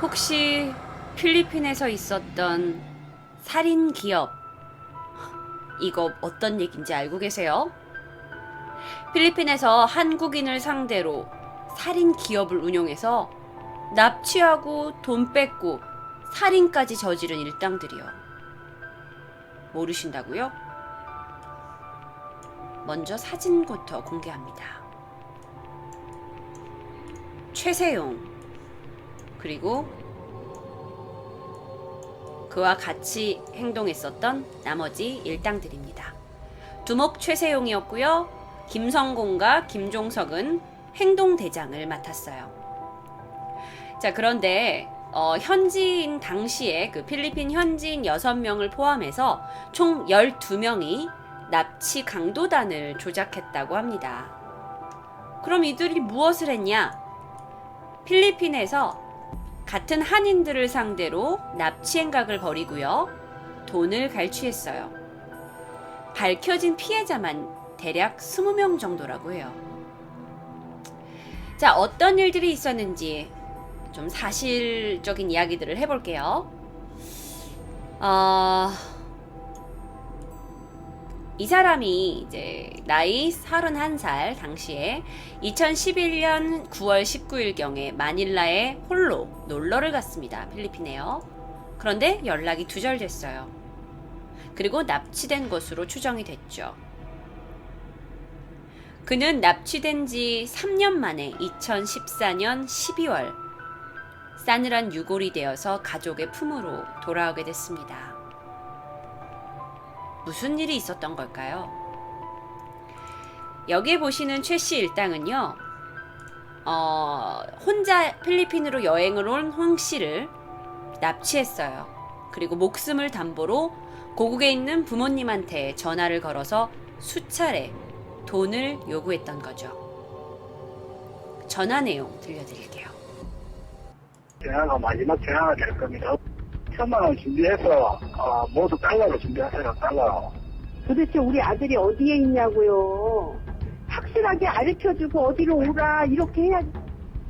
혹시 필리핀에서 있었던 살인 기업, 이거 어떤 얘기인지 알고 계세요? 필리핀에서 한국인을 상대로 살인 기업을 운용해서 납치하고 돈 뺏고 살인까지 저지른 일당들이요. 모르신다고요? 먼저 사진부터 공개합니다. 최세용, 그리고 그와 같이 행동했었던 나머지 일당들입니다. 두목 최세용이었고요. 김성공과 김종석은 행동대장을 맡았어요. 자, 그런데 현지인 당시에 그 필리핀 현지인 6명을 포함해서 총 12명이 납치 강도단을 조작했다고 합니다. 그럼 이들이 무엇을 했냐? 필리핀에서 같은 한인들을 상대로 납치 행각을 벌이고요. 돈을 갈취했어요. 밝혀진 피해자만 대략 20명 정도라고 해요. 자, 어떤 일들이 있었는지 좀 사실적인 이야기들을 해볼게요. 이 사람이 이제 나이 31살 당시에 2011년 9월 19일경에 마닐라에 홀로 놀러를 갔습니다. 필리핀에요. 그런데 연락이 두절됐어요. 그리고 납치된 것으로 추정이 됐죠. 그는 납치된 지 3년 만에 2014년 12월 싸늘한 유골이 되어서 가족의 품으로 돌아오게 됐습니다. 무슨 일이 있었던 걸까요? 여기에 보시는 최씨 일당은요, 혼자 필리핀으로 여행을 온 황씨를 납치했어요. 그리고 목숨을 담보로 고국에 있는 부모님한테 전화를 걸어서 수차례 돈을 요구했던 거죠. 전화 내용 들려드릴게요. 전화가 마지막 전화가 될 겁니다. 1,000만 원 준비해서 모두 달러로 준비하세요. 달러. 도대체 우리 아들이 어디에 있냐고요. 확실하게 가르쳐주고 어디로 오라 이렇게 해야지.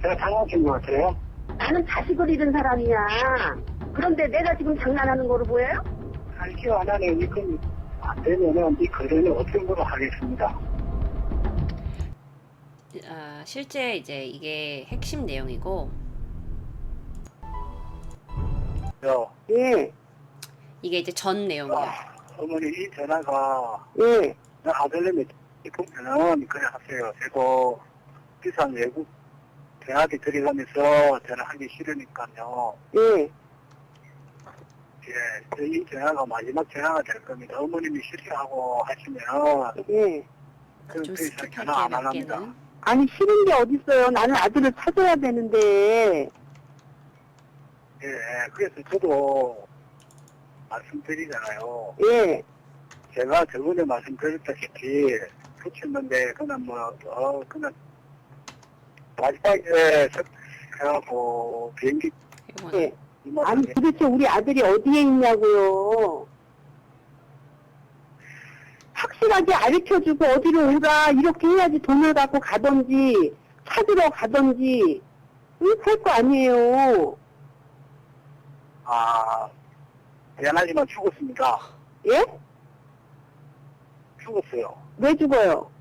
제가 장난친 것 같아요. 나는 자식을 잃은 사람이야. 그런데 내가 지금 장난하는 거로 보여요? 할지 안 하네요. 이건 안 되면은 이 거래는 어떤 거로 하겠습니다. 실제 이제 이게 핵심 내용이고, 예. 이게 이제 전 내용이에요. 어머니 이 전화가 예. 아들님이 보면은 그래 하세요. 그리고 비싼 외국 대학에 들어가면서 전화하기 싫으니까요. 예. 예, 이 전화가 마지막 전화가 될 겁니다. 어머님이 싫어하고 하시면 예. 그 좀 이상 전화 안 스킵할게요, 몇 합니다. 개는. 아니 싫은 게 어딨어요. 나는 아들을 찾아야 되는데. 예, 그래서 저도 말씀드리잖아요. 예. 제가 저번에 말씀드렸다시피 붙였는데 그냥 그냥 마지막에 해갖고 비행기 이거는 예. 아니 도대체 우리 아들이 어디에 있냐고요. 확실하게 가르쳐주고 어디로 오라 이렇게 해야지 돈을 갖고 가든지 찾으러 가든지 할 거 아니에요. 미안하지만 죽었습니다. 예? 죽었어요. 왜 죽어요?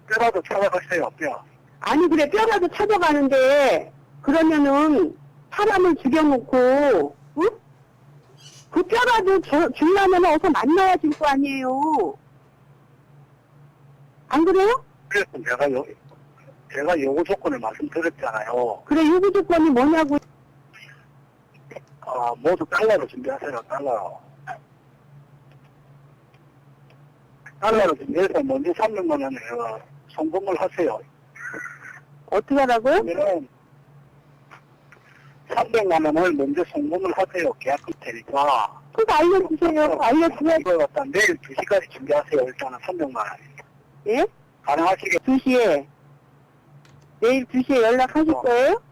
뼈라도 찾아갔어요, 뼈. 아니 그래 뼈라도 찾아가는데 그러면은 사람을 죽여놓고 응? 그 뼈라도 주려면 어서 만나야 질 거 아니에요. 안 그래요? 그래서 제가 요구 조건을 말씀드렸잖아요. 그래 요구 조건이 뭐냐고. 모두 달러로 준비하세요, 달러로. 달러로 준비해서 먼저 300만 원을 송금을 하세요. 어떻게 하라고요? 그러면은 300만 원을 먼저 송금을 하세요. 계약금 테니까. 그거 알려주세요. 알려주세요. 이거 갖다 내일 2시까지 준비하세요. 일단은 300만 원. 예? 가능하시겠어요? 2시에 내일 2시에 연락하실 거예요?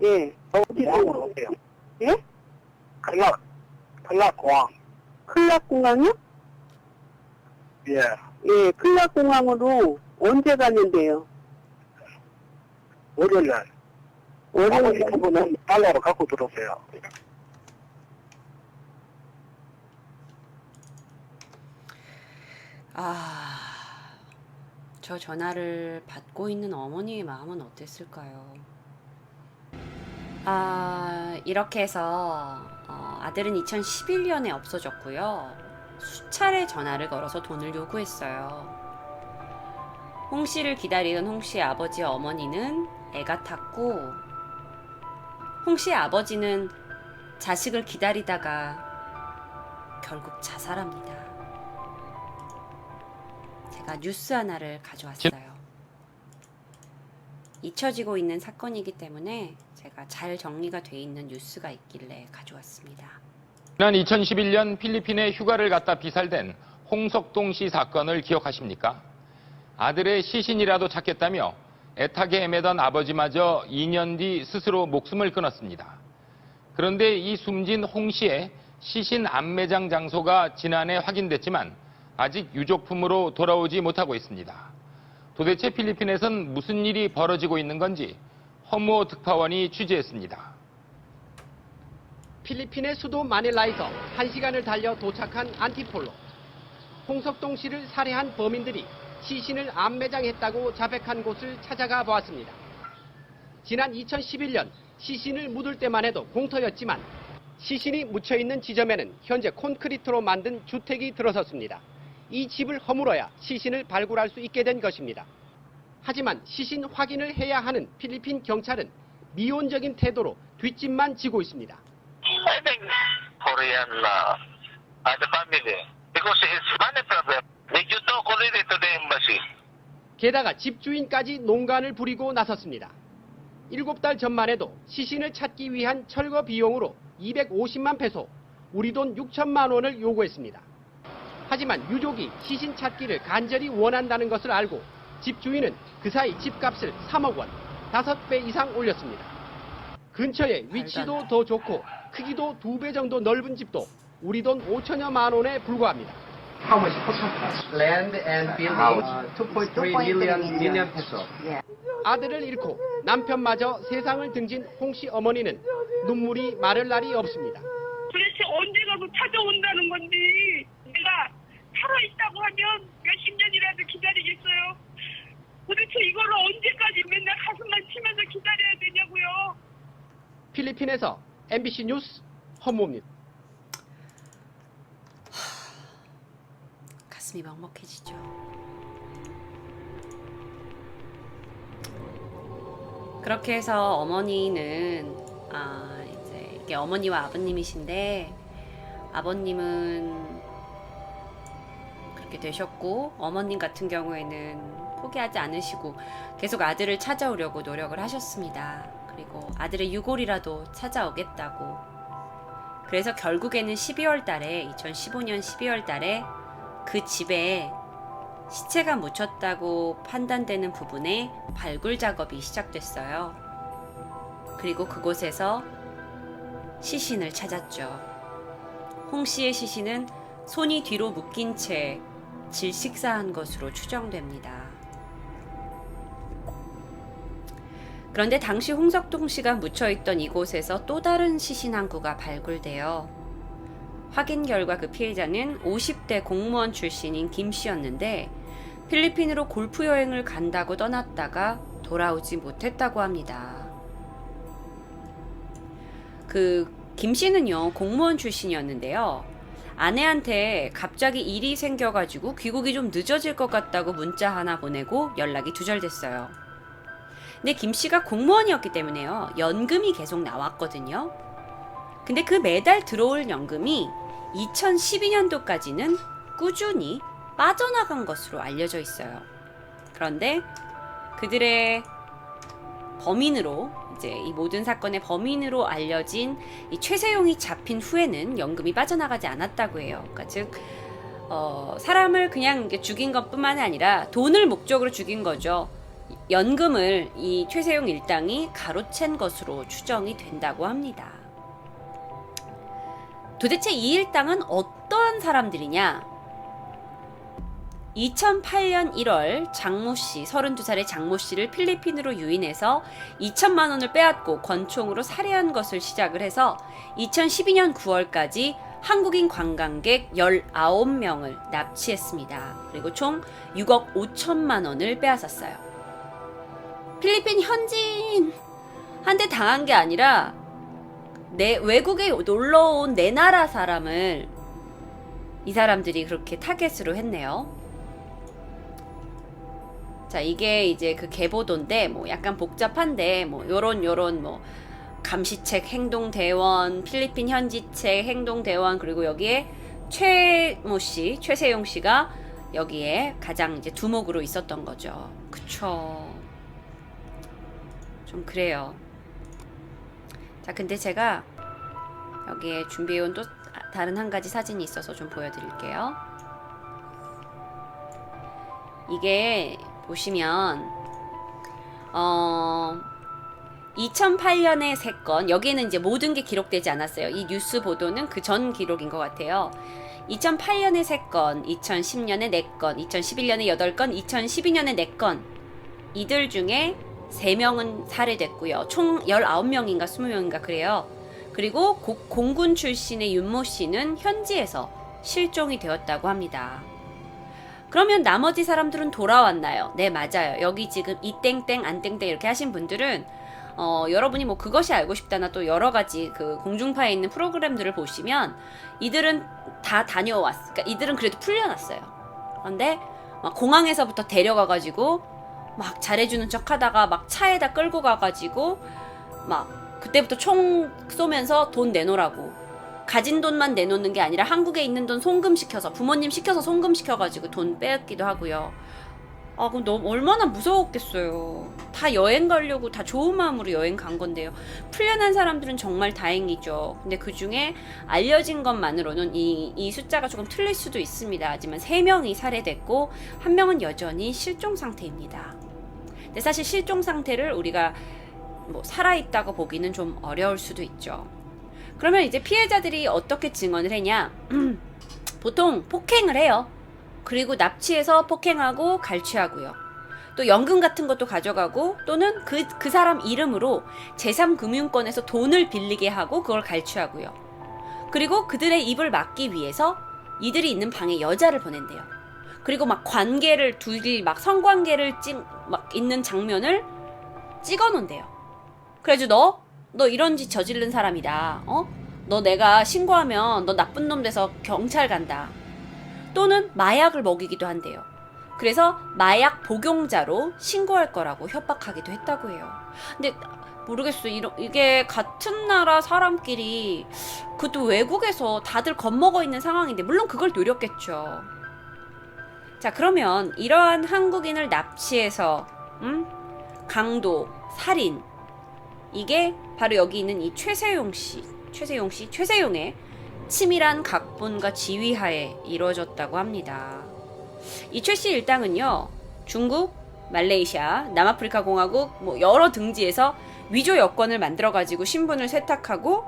예. 공항으로 어디로? 오세요. 예? 클락공항. 클락공항이요? 예. 예, 클락공항으로 언제 가는데요? 월요일날. 월요일 나머지 부분은 달러로 갖고 들어오세요. 저 전화를 받고 있는 어머니의 마음은 어땠을까요? 이렇게 해서 아들은 2011년에 없어졌고요. 수차례 전화를 걸어서 돈을 요구했어요. 홍 씨를 기다리던 홍 씨의 아버지와 어머니는 애가 탔고, 홍 씨의 아버지는 자식을 기다리다가 결국 자살합니다. 제가 뉴스 하나를 가져왔어요. 잊혀지고 있는 사건이기 때문에 제가 잘 정리가 돼 있는 뉴스가 있길래 가져왔습니다. 지난 2011년 필리핀에 휴가를 갔다 비살된 홍석동 씨 사건을 기억하십니까? 아들의 시신이라도 찾겠다며 애타게 헤매던 아버지마저 2년 뒤 스스로 목숨을 끊었습니다. 그런데 이 숨진 홍 씨의 시신 안매장 장소가 지난해 확인됐지만 아직 유족품으로 돌아오지 못하고 있습니다. 도대체 필리핀에선 무슨 일이 벌어지고 있는 건지 허무호 특파원이 취재했습니다. 필리핀의 수도 마닐라에서 1시간을 달려 도착한 안티폴로. 홍석동 씨를 살해한 범인들이 시신을 암매장했다고 자백한 곳을 찾아가 보았습니다. 지난 2011년 시신을 묻을 때만 해도 공터였지만 시신이 묻혀있는 지점에는 현재 콘크리트로 만든 주택이 들어섰습니다. 이 집을 허물어야 시신을 발굴할 수 있게 된 것입니다. 하지만 시신 확인을 해야 하는 필리핀 경찰은 미온적인 태도로 뒷짐만 지고 있습니다. I think Korean the family because it's money problem. Did you talk already to the embassy? 게다가 집주인까지 농간을 부리고 나섰습니다. 7달 전만 해도 시신을 찾기 위한 철거 비용으로 250만 페소, 우리 돈 6천만 원을 요구했습니다. 하지만 유족이 시신 찾기를 간절히 원한다는 것을 알고 집주인은 그 사이 집값을 3억 원, 5배 이상 올렸습니다. 근처에 위치도 더 좋고 크기도 2배 정도 넓은 집도 우리 돈 5천여만 원에 불과합니다. How much land and building? 2.3 million peso. 아들을 잃고 남편마저 세상을 등진 홍 씨 어머니는 눈물이 마를 날이 없습니다. 도대체 언제가 그 찾아온다는 건지, 내가 살아있다고 하면 몇십 년이라도 기다리겠어요. 도대체 이걸로 언제까지 맨날 가슴만 치면서 기다려야 되냐고요. 필리핀에서 MBC 뉴스 허무입니다. 가슴이 먹먹해지죠. 그렇게 해서 어머니는 이제 이게 어머니와 아버님이신데, 아버님은 그렇게 되셨고 어머님 같은 경우에는 포기하지 않으시고 계속 아들을 찾아오려고 노력을 하셨습니다. 그리고 아들의 유골이라도 찾아오겠다고. 그래서 결국에는 12월 달에 2015년 12월 달에 그 집에 시체가 묻혔다고 판단되는 부분에 발굴 작업이 시작됐어요. 그리고 그곳에서 시신을 찾았죠. 홍 씨의 시신은 손이 뒤로 묶인 채 질식사한 것으로 추정됩니다. 그런데 당시 홍석동 씨가 묻혀있던 이곳에서 또 다른 시신 한 구가 발굴되어 확인 결과 그 피해자는 50대 공무원 출신인 김 씨였는데 필리핀으로 골프 여행을 간다고 떠났다가 돌아오지 못했다고 합니다. 그 김 씨는요, 공무원 출신이었는데요. 아내한테 갑자기 일이 생겨가지고 귀국이 좀 늦어질 것 같다고 문자 하나 보내고 연락이 두절됐어요. 근데 김 씨가 공무원이었기 때문에요, 연금이 계속 나왔거든요. 근데 그 매달 들어올 연금이 2012년도까지는 꾸준히 빠져나간 것으로 알려져 있어요. 그런데 그들의 범인으로, 이제 이 모든 사건의 범인으로 알려진 이 최세용이 잡힌 후에는 연금이 빠져나가지 않았다고 해요. 그러니까 즉 사람을 그냥 죽인 것뿐만 아니라 돈을 목적으로 죽인 거죠. 연금을 이 최세용 일당이 가로챈 것으로 추정이 된다고 합니다. 도대체 이 일당은 어떠한 사람들이냐? 2008년 1월 장모 씨, 32살의 장모 씨를 필리핀으로 유인해서 2천만 원을 빼앗고 권총으로 살해한 것을 시작을 해서 2012년 9월까지 한국인 관광객 19명을 납치했습니다. 그리고 총 6억 5천만 원을 빼앗았어요. 필리핀 현지인한테 당한 게 아니라 외국에 놀러온 내 나라 사람을 이 사람들이 그렇게 타겟으로 했네요. 자, 이게 이제 그 계보도인데 뭐 약간 복잡한데 뭐 요런 뭐 감시책 행동대원, 필리핀 현지책 행동대원, 그리고 여기에 최모 씨, 최세용 씨가 여기에 가장 이제 두목으로 있었던 거죠. 그쵸. 좀 그래요. 자, 근데 제가 여기에 준비해온 또 다른 한 가지 사진이 있어서 좀 보여드릴게요. 이게 보시면 2008년의 3건, 여기에는 이제 모든 게 기록되지 않았어요. 이 뉴스 보도는 그 전 기록인 것 같아요. 2008년에 3건, 2010년에 4건, 2011년에 8건, 2012년에 4건. 이들 중에 3명은 살해됐고요. 총 19명인가 20명인가 그래요. 그리고 공군 출신의 윤모 씨는 현지에서 실종이 되었다고 합니다. 그러면 나머지 사람들은 돌아왔나요? 네, 맞아요. 여기 지금 이 땡땡 안 땡땡 이렇게 하신 분들은 여러분이 뭐 그것이 알고 싶다나 또 여러 가지 그 공중파에 있는 프로그램들을 보시면 이들은 다 다녀왔어. 그러니까 이들은 그래도 풀려났어요. 그런데 막 공항에서부터 데려가가지고 막 잘해주는 척하다가 막 차에다 끌고 가가지고 막 그때부터 총 쏘면서 돈 내놓으라고. 가진 돈만 내놓는 게 아니라 한국에 있는 돈 송금시켜서 부모님 시켜서 송금시켜가지고 돈 빼앗기도 하고요. 아, 그럼 너무 얼마나 무서웠겠어요. 다 여행 가려고 다 좋은 마음으로 여행 간 건데요. 풀려난 사람들은 정말 다행이죠. 근데 그 중에 알려진 것만으로는 이 숫자가 조금 틀릴 수도 있습니다. 하지만 3명이 살해됐고 1명은 여전히 실종 상태입니다. 근데 사실 실종 상태를 우리가 뭐 살아있다고 보기는 좀 어려울 수도 있죠. 그러면 이제 피해자들이 어떻게 증언을 했냐? 보통 폭행을 해요. 그리고 납치해서 폭행하고 갈취하고요. 또 연금 같은 것도 가져가고 또는 그 사람 이름으로 제3금융권에서 돈을 빌리게 하고 그걸 갈취하고요. 그리고 그들의 입을 막기 위해서 이들이 있는 방에 여자를 보낸대요. 그리고 막 관계를 둘이 막 성관계를 막 있는 장면을 찍어 놓은대요. 그래가지고 너 이런 짓 저지른 사람이다. 너 내가 신고하면 너 나쁜 놈 돼서 경찰 간다. 또는 마약을 먹이기도 한대요. 그래서 마약 복용자로 신고할 거라고 협박하기도 했다고 해요. 근데 모르겠어요. 이게 같은 나라 사람끼리 그것도 외국에서 다들 겁먹어 있는 상황인데 물론 그걸 노렸겠죠. 자, 그러면 이러한 한국인을 납치해서 강도, 살인, 이게 바로 여기 있는 이 최세용의 치밀한 각본과 지휘하에 이루어졌다고 합니다. 이 최씨 일당은요, 중국, 말레이시아, 남아프리카 공화국 뭐 여러 등지에서 위조 여권을 만들어가지고 신분을 세탁하고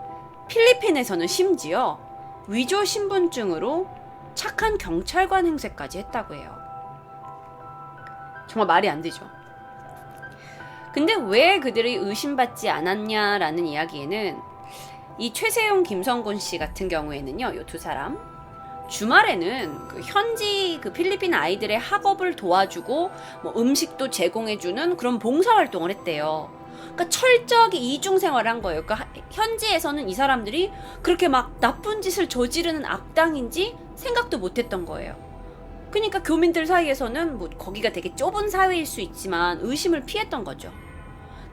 필리핀에서는 심지어 위조 신분증으로 착한 경찰관 행세까지 했다고 해요. 정말 말이 안 되죠. 근데 왜 그들이 의심받지 않았냐라는 이야기에는 이 최세용, 김성곤 씨 같은 경우에는요, 이 두 사람 주말에는 그 현지 그 필리핀 아이들의 학업을 도와주고 뭐 음식도 제공해주는 그런 봉사활동을 했대요. 그러니까 철저하게 이중생활을 한 거예요. 그러니까 현지에서는 이 사람들이 그렇게 막 나쁜 짓을 저지르는 악당인지 생각도 못했던 거예요. 그러니까 교민들 사이에서는 뭐 거기가 되게 좁은 사회일 수 있지만 의심을 피했던 거죠.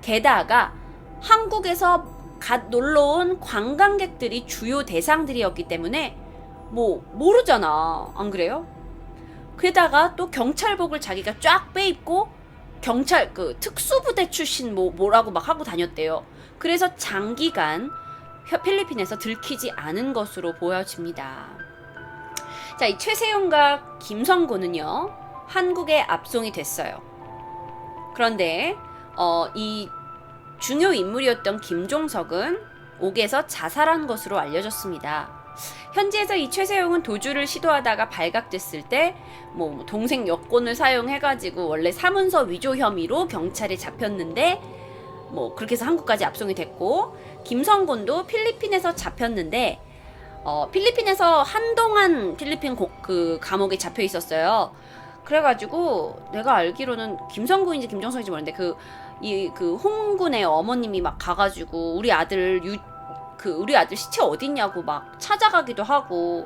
게다가 한국에서 갓 놀러온 관광객들이 주요 대상들이었기 때문에 뭐 모르잖아. 안 그래요? 게다가 또 경찰복을 자기가 쫙 빼입고 경찰 그 특수부대 출신 뭐라고 막 하고 다녔대요. 그래서 장기간 필리핀에서 들키지 않은 것으로 보여집니다. 자, 이 최세용과 김성곤은요, 한국에 압송이 됐어요. 그런데 이 중요 인물이었던 김종석은 옥에서 자살한 것으로 알려졌습니다. 현지에서 이 최세용은 도주를 시도하다가 발각됐을 때 뭐 동생 여권을 사용해가지고 원래 사문서 위조 혐의로 경찰에 잡혔는데 뭐 그렇게 해서 한국까지 압송이 됐고, 김성곤도 필리핀에서 잡혔는데 필리핀에서 한동안 필리핀 그 감옥에 잡혀 있었어요. 그래가지고 내가 알기로는 김성군인지 김정성인지 모르는데 그 홍군의 어머님이 막 가가지고 우리 아들 시체 어딨냐고 막 찾아가기도 하고.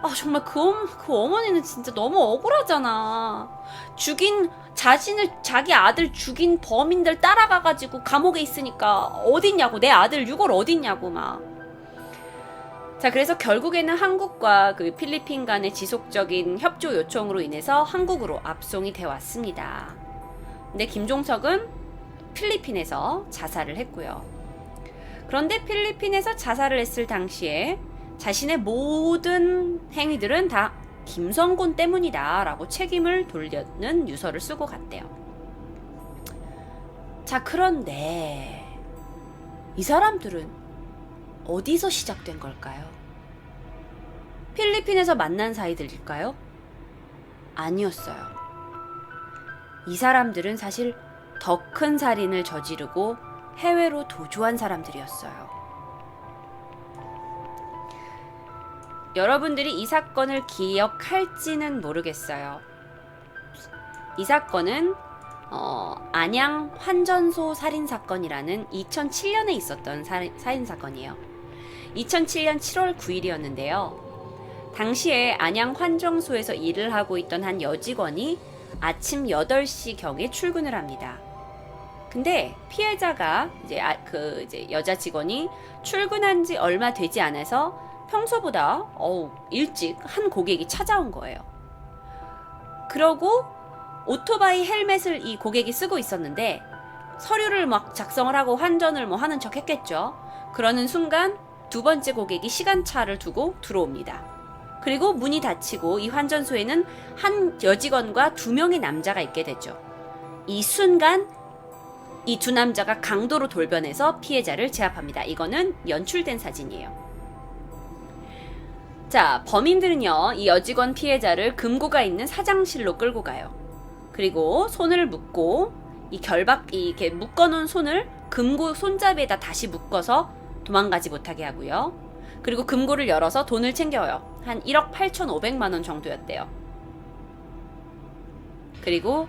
아 정말 그 어머니는 진짜 너무 억울하잖아. 자기 아들 죽인 범인들 따라가가지고 감옥에 있으니까 어딨냐고, 내 아들 유골 어딨냐고 막. 자, 그래서 결국에는 한국과 그 필리핀 간의 지속적인 협조 요청으로 인해서 한국으로 압송이 되어 왔습니다. 근데 김종석은 필리핀에서 자살을 했고요. 그런데 필리핀에서 자살을 했을 당시에 자신의 모든 행위들은 다 김성곤 때문이다 라고 책임을 돌려는 유서를 쓰고 갔대요. 자, 그런데 이 사람들은 어디서 시작된 걸까요? 필리핀에서 만난 사이들일까요? 아니었어요. 이 사람들은 사실 더 큰 살인을 저지르고 해외로 도주한 사람들이었어요. 여러분들이 이 사건을 기억할지는 모르겠어요. 이 사건은 안양 환전소 살인사건이라는 2007년에 있었던 살인사건이에요. 2007년 7월 9일이었는데요. 당시에 안양 환정소에서 일을 하고 있던 한 여직원이 아침 8시경에 출근을 합니다. 근데 피해자가 이제 여자 직원이 출근한 지 얼마 되지 않아서 평소보다 일찍 한 고객이 찾아온 거예요. 그러고 오토바이 헬멧을 이 고객이 쓰고 있었는데 서류를 막 작성을 하고 환전을 뭐 하는 척 했겠죠. 그러는 순간 두 번째 고객이 시간차를 두고 들어옵니다. 그리고 문이 닫히고 이 환전소에는 한 여직원과 2명의 남자가 있게 되죠. 이 순간 이 두 남자가 강도로 돌변해서 피해자를 제압합니다. 이거는 연출된 사진이에요. 자, 범인들은요, 이 여직원 피해자를 금고가 있는 사장실로 끌고 가요. 그리고 손을 묶고 이렇게 묶어놓은 손을 금고 손잡이에다 다시 묶어서 도망가지 못하게 하고요. 그리고 금고를 열어서 돈을 챙겨요. 한 1억 8,500만 원 정도였대요. 그리고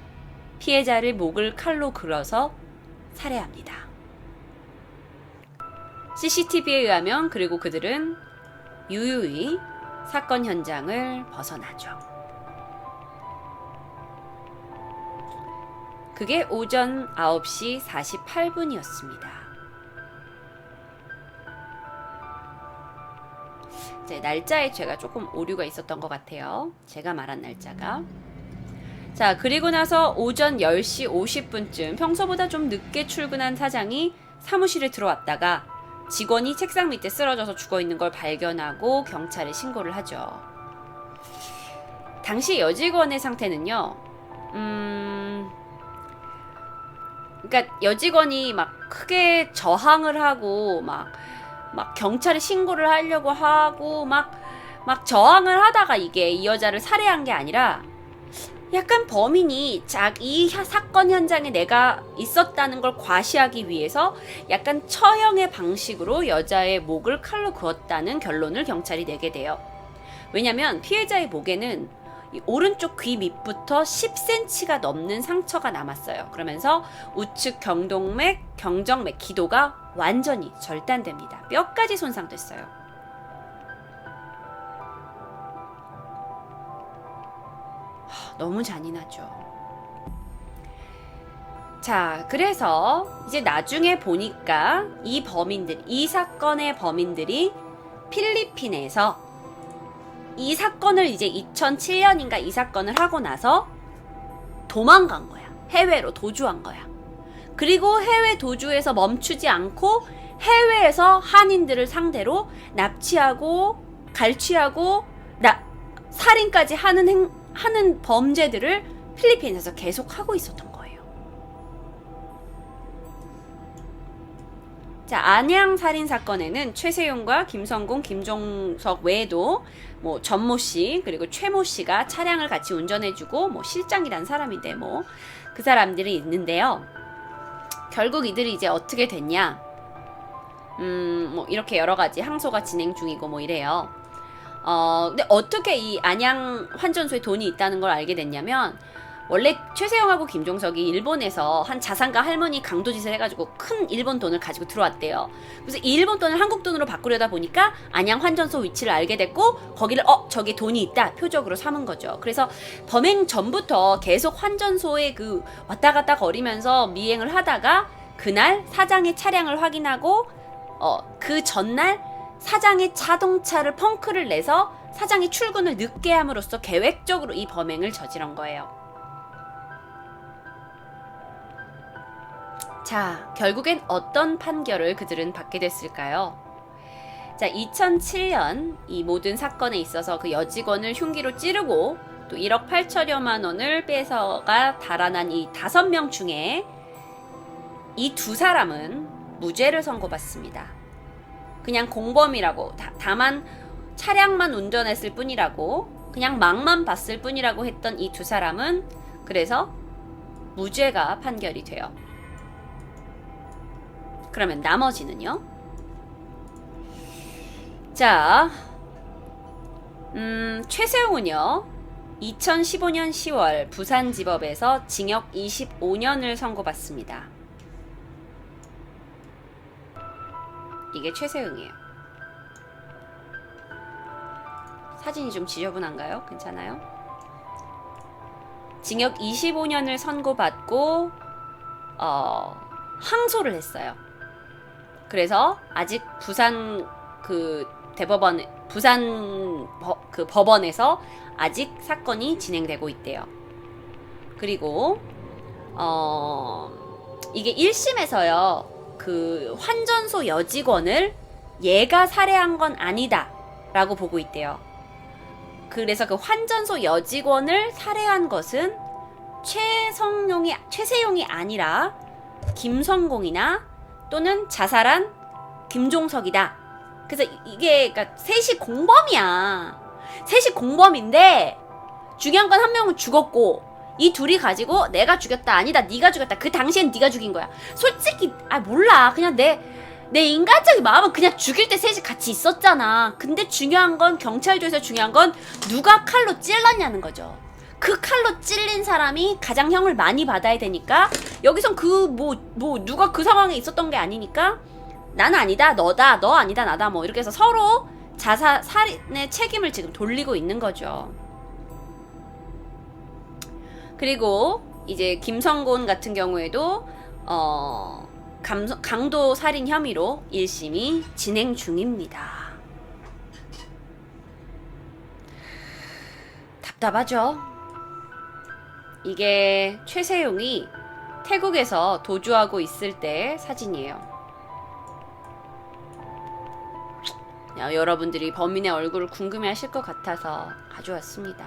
피해자를 목을 칼로 그려서 살해합니다. CCTV에 의하면 그리고 그들은 유유히 사건 현장을 벗어나죠. 그게 오전 9시 48분이었습니다. 날짜에 제가 조금 오류가 있었던 것 같아요. 제가 말한 날짜가. 자, 그리고 나서 오전 10시 50분쯤 평소보다 좀 늦게 출근한 사장이 사무실에 들어왔다가 직원이 책상 밑에 쓰러져서 죽어있는 걸 발견하고 경찰에 신고를 하죠. 당시 여직원의 상태는요, 그러니까 여직원이 막 크게 저항을 하고 막 경찰에 신고를 하려고 하고 막 저항을 하다가 이게 이 여자를 살해한 게 아니라 약간 범인이 이 사건 현장에 내가 있었다는 걸 과시하기 위해서 약간 처형의 방식으로 여자의 목을 칼로 그었다는 결론을 경찰이 내게 돼요. 왜냐면 피해자의 목에는 이 오른쪽 귀 밑부터 10cm가 넘는 상처가 남았어요. 그러면서 우측 경동맥, 경정맥, 기도가 완전히 절단됩니다. 뼈까지 손상됐어요. 너무 잔인하죠. 자, 그래서 이제 나중에 보니까 이 사건의 범인들이 필리핀에서 이 사건을 이제 2007년인가 이 사건을 하고 나서 도망간 거야. 해외로 도주한 거야. 그리고 해외 도주에서 멈추지 않고 해외에서 한인들을 상대로 납치하고 갈취하고 살인까지 하는 범죄들을 필리핀에서 계속 하고 있었던 거예요. 자, 안양 살인 사건에는 최세용과 김성공, 김종석 외에도 뭐 전모 씨 그리고 최모 씨가 차량을 같이 운전해주고 뭐 실장이란 사람인데 뭐 그 사람들이 있는데요. 결국 이들이 이제 어떻게 됐냐? 뭐 이렇게 여러 가지 항소가 진행 중이고 뭐 이래요. 근데 어떻게 이 안양 환전소에 돈이 있다는 걸 알게 됐냐면 원래 최세용하고 김종석이 일본에서 한 자산가 할머니 강도짓을 해가지고 큰 일본 돈을 가지고 들어왔대요. 그래서 이 일본 돈을 한국 돈으로 바꾸려다 보니까 안양 환전소 위치를 알게 됐고 거기를 저기 돈이 있다 표적으로 삼은 거죠. 그래서 범행 전부터 계속 환전소에 그 왔다 갔다 거리면서 미행을 하다가 그날 사장의 차량을 확인하고 그 전날 사장의 자동차를 펑크를 내서 사장이 출근을 늦게 함으로써 계획적으로 이 범행을 저지른 거예요. 자, 결국엔 어떤 판결을 그들은 받게 됐을까요? 자, 2007년 이 모든 사건에 있어서 그 여직원을 흉기로 찌르고 또 1억 8천여만 원을 뺏어가 달아난 이 5명 중에 이 2사람은 무죄를 선고받습니다. 그냥 공범이라고 다만 차량만 운전했을 뿐이라고 그냥 막만 봤을 뿐이라고 했던 이 2사람은 그래서 무죄가 판결이 돼요. 그러면 나머지는요? 자, 최세용은요 2015년 10월 부산지법에서 징역 25년을 선고받습니다. 이게 최세용이에요. 사진이 좀 지저분한가요? 괜찮아요? 징역 25년을 선고받고 항소를 했어요. 그래서 아직 부산 그 대법원 그 법원에서 아직 사건이 진행되고 있대요. 그리고 이게 1심에서요 그 환전소 여직원을 얘가 살해한 건 아니다 라고 보고 있대요. 그래서 그 환전소 여직원을 살해한 것은 최세용이 아니라 김성공이나 또는 자살한 김종석이다. 그래서 이게 그러니까 셋이 공범이야. 셋이 공범인데 중요한 건 한 명은 죽었고 이 둘이 가지고 내가 죽였다 아니다 네가 죽였다 그 당시엔 네가 죽인 거야. 솔직히 몰라 그냥 내 인간적인 마음은 그냥 죽일 때 셋이 같이 있었잖아. 근데 중요한 건 경찰조에서 중요한 건 누가 칼로 찔렀냐는 거죠. 그 칼로 찔린 사람이 가장 형을 많이 받아야 되니까 여기선 누가 그 상황에 있었던 게 아니니까 나는 아니다 너다 너 아니다 나다 뭐 이렇게 해서 서로 살인의 책임을 지금 돌리고 있는 거죠. 그리고 이제 김성곤 같은 경우에도 강도 살인 혐의로 1심이 진행 중입니다. 답답하죠? 이게 최세용이 태국에서 도주하고 있을 때 사진이에요. 여러분들이 범인의 얼굴을 궁금해하실 것 같아서 가져왔습니다.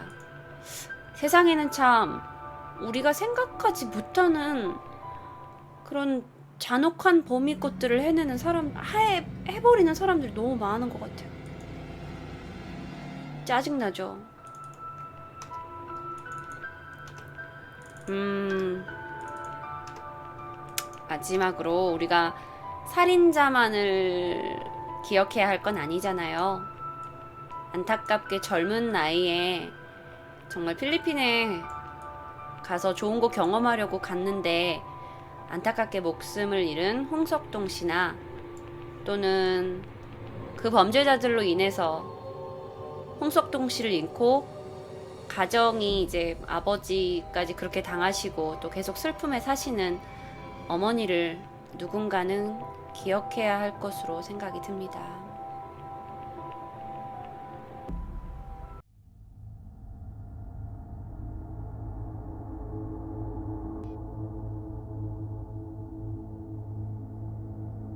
세상에는 참 우리가 생각하지 못하는 그런 잔혹한 범위것들을 해내는 해버리는 사람들이 너무 많은 것 같아요. 짜증나죠? 마지막으로 우리가 살인자만을 기억해야 할 건 아니잖아요. 안타깝게 젊은 나이에 정말 필리핀에 가서 좋은 거 경험하려고 갔는데 안타깝게 목숨을 잃은 홍석동 씨나 또는 그 범죄자들로 인해서 홍석동 씨를 잃고 가정이 이제 아버지까지 그렇게 당하시고 또 계속 슬픔에 사시는 어머니를 누군가는 기억해야 할 것으로 생각이 듭니다.